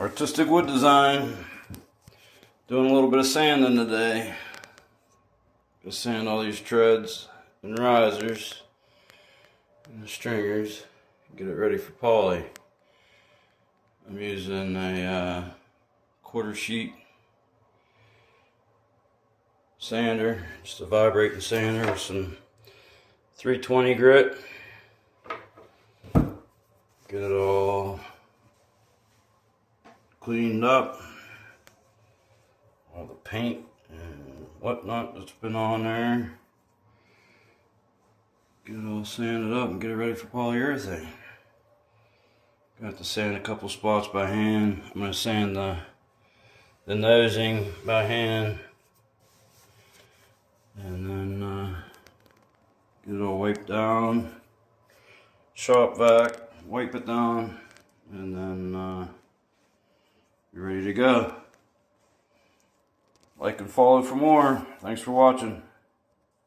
Artistic wood design. Doing a little bit of sanding today. Gonna sand all these treads and risers and the stringers. Get it ready for poly. I'm using a quarter sheet sander, just a vibrating sander with some 320 grit. Get it all cleaned up, all the paint and whatnot that's been on there. Get it all sanded up and get it ready for polyurethane. Got to sand a couple spots by hand. I'm going to sand the nosing by hand, and then get it all wiped down, shop vac, wipe it down, and then you're ready to go. Like and follow for more. Thanks for watching.